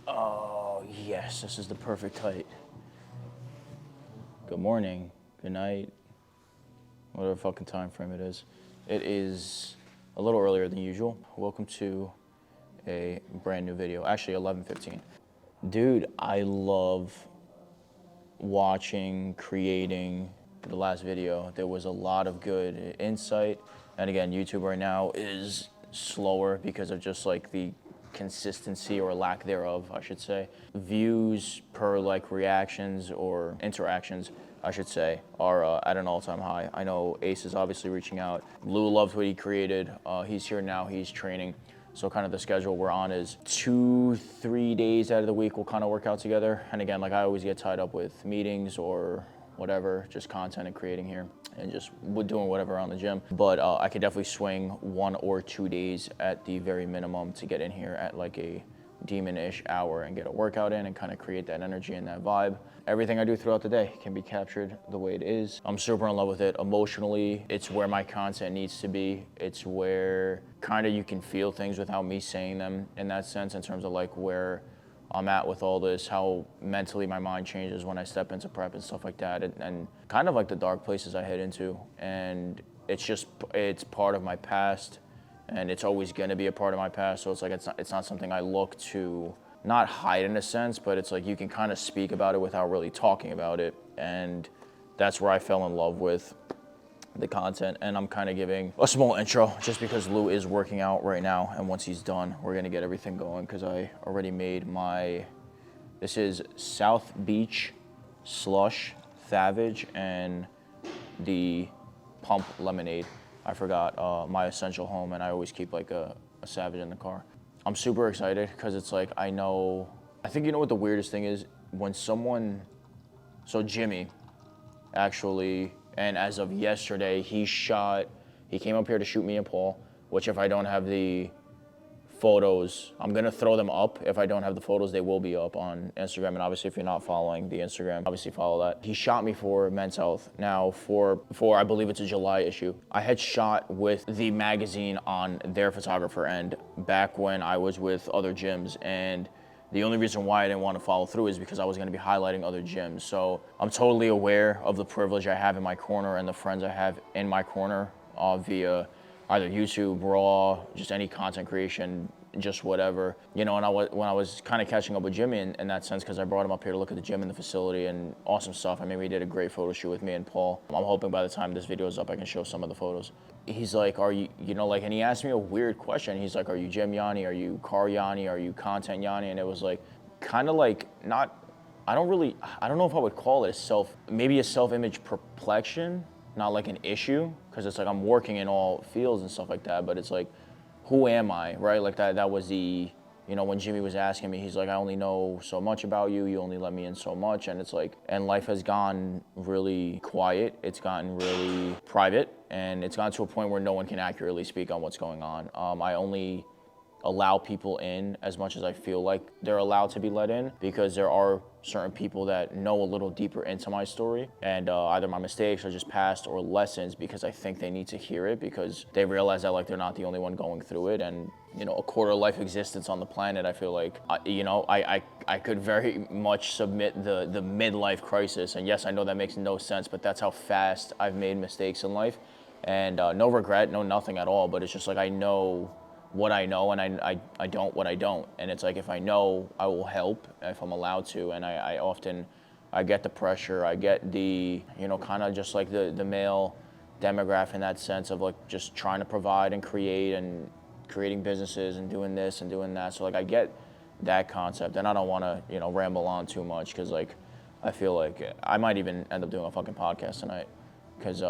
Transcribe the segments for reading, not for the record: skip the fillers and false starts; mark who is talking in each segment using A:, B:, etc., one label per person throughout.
A: Oh, yes, this is the perfect height. Good morning, good night, whatever fucking time frame it is. It is a little earlier than usual. Welcome to a brand new video, actually 11:15. Dude, I love watching, creating. The last video, there was a lot of good insight. And again, YouTube right now is slower because of just like the consistency or lack thereof, I should say. Views per like reactions or interactions, I should say, are at an all-time high. I know Ace is obviously reaching out. Lou loves what he created. He's here now, he's training. So kind of the schedule we're on is 2-3 days out of the week we'll kind of work out together. And again, like I always get tied up with meetings or whatever, just content and creating here and just doing whatever around the gym. But I could definitely swing 1 or 2 days at the very minimum to get in here at like a demon-ish hour and get a workout in and kind of create that energy and that vibe. Everything I do throughout the day can be captured the way it is. I'm super in love with it. Emotionally, it's where my content needs to be. It's where kind of you can feel things without me saying them in that sense, in terms of like where I'm at with all this, how mentally my mind changes when I step into prep and stuff like that, and kind of like the dark places I head into. And it's part of my past, and it's always gonna be a part of my past. So it's like it's not something I look to not hide in a sense, but it's like you can kind of speak about it without really talking about it. And that's where I fell in love with the content. And I'm kind of giving a small intro just because Lou is working out right now, and once he's done we're gonna get everything going because I already made this is South Beach slush Savage and the pump lemonade. I forgot my essential home, and I always keep like a Savage in the car. I'm super excited because it's like I think you know what the weirdest thing is? When someone, so Jimmy actually, and as of yesterday, he came up here to shoot me and Paul, which if I don't have the photos, I'm gonna throw them up. If I don't have the photos, they will be up on Instagram. And obviously if you're not following the Instagram, obviously follow that. He shot me for Men's Health. Now for I believe it's a July issue. I had shot with the magazine on their photographer end back when I was with other gyms, and the only reason why I didn't want to follow through is because I was going to be highlighting other gyms. So I'm totally aware of the privilege I have in my corner and the friends I have in my corner via either YouTube, Raw, just any content creation, just whatever. You know, and when I was kind of catching up with Jimmy in that sense, because I brought him up here to look at the gym and the facility and awesome stuff. I mean, we did a great photo shoot with me and Paul. I'm hoping by the time this video is up, I can show some of the photos. He's like, are you know, like, and he asked me a weird question. He's like, are you Gym Yanni? Are you Car Yanni? Are you Content Yanni? And it was like, kind of like, I don't know if I would call it maybe a self-image perplexion, not like an issue, because it's like I'm working in all fields and stuff like that, but it's like, who am I, right? Like that was the, you know, when Jimmy was asking me, he's like, I only know so much about you, you only let me in so much, and it's like, and life has gone really quiet, it's gotten really private, and it's gotten to a point where no one can accurately speak on what's going on. I only allow people in as much as I feel like they're allowed to be let in, because there are certain people that know a little deeper into my story and either my mistakes or just past or lessons, because I think they need to hear it, because they realize that like they're not the only one going through it. And you know, a quarter life existence on the planet, I feel like I could very much submit the midlife crisis. And yes, I know that makes no sense, but that's how fast I've made mistakes in life, and no regret, no nothing at all, but it's just like I know what I know, and I don't what I don't. And it's like, if I know, I will help if I'm allowed to. And I often get the pressure, I get the, you know, kind of just like the male demographic in that sense of like just trying to provide and create and creating businesses and doing this and doing that. So like I get that concept, and I don't want to, you know, ramble on too much, because like I feel like I might even end up doing a fucking podcast tonight, because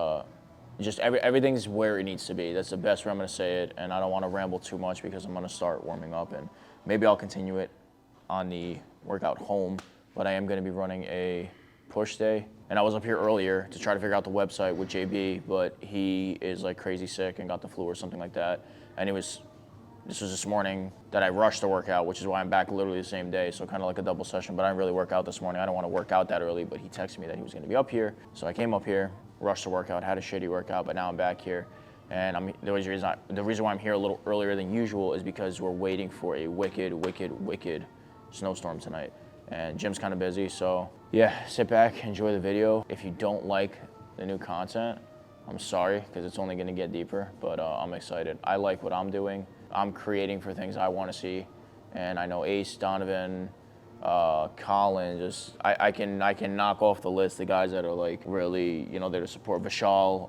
A: just everything's where it needs to be. That's the best way I'm gonna say it, and I don't want to ramble too much because I'm gonna start warming up, and maybe I'll continue it on the workout home, but I am gonna be running a push day. And I was up here earlier to try to figure out the website with JB, but he is like crazy sick and got the flu or something like that. And this was this morning that I rushed to work out, which is why I'm back literally the same day, so kind of like a double session, but I didn't really work out this morning. I don't want to work out that early, but he texted me that he was gonna be up here, so I came up here, rushed to workout, had a shitty workout, but now I'm back here. And the reason why I'm here a little earlier than usual is because we're waiting for a wicked snowstorm tonight. And Jim's kind of busy, so yeah, sit back, enjoy the video. If you don't like the new content, I'm sorry, because it's only gonna get deeper, but I'm excited. I like what I'm doing. I'm creating for things I wanna see, and I know Ace, Donovan, Colin, just I can knock off the list the guys that are like really, you know, there to support. Vishal,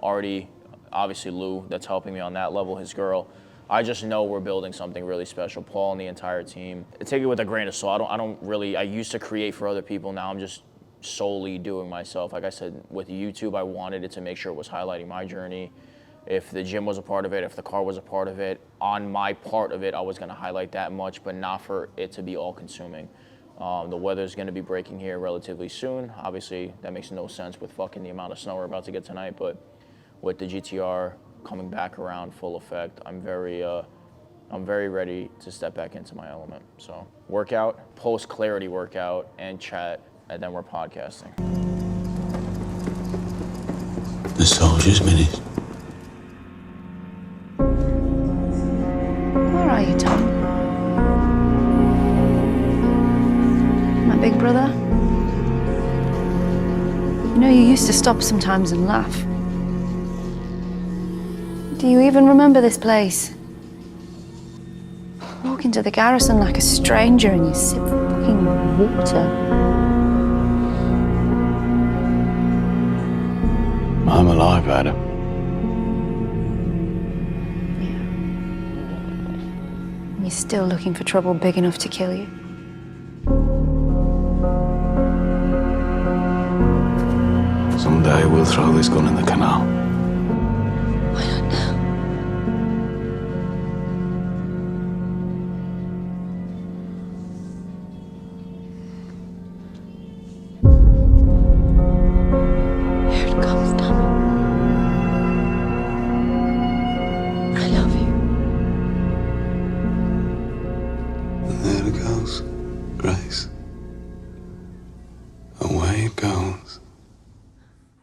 A: Artie, obviously Lou, that's helping me on that level, his girl. I just know we're building something really special. Paul and the entire team. Take it with a grain of salt. I used to create for other people. Now I'm just solely doing myself. Like I said, with YouTube, I wanted it to make sure it was highlighting my journey. If the gym was a part of it, if the car was a part of it, on my part of it, I was gonna highlight that much, but not for it to be all consuming. The weather's gonna be breaking here relatively soon. Obviously, that makes no sense with fucking the amount of snow we're about to get tonight, but with the GTR coming back around full effect, I'm very ready to step back into my element. So workout, post clarity workout, and chat, and then we're podcasting.
B: The Soldier's Minute.
C: Where are you, Tom? My big brother? You know, you used to stop sometimes and laugh. Do you even remember this place? Walk into the garrison like a stranger and you sip fucking water.
B: I'm alive, Adam.
C: Yeah. You're still looking for trouble big enough to kill you.
B: Someday we'll throw this gun in the canal.
C: Why not now? Here it comes, Tommy. I love you.
B: And there it goes, Grace.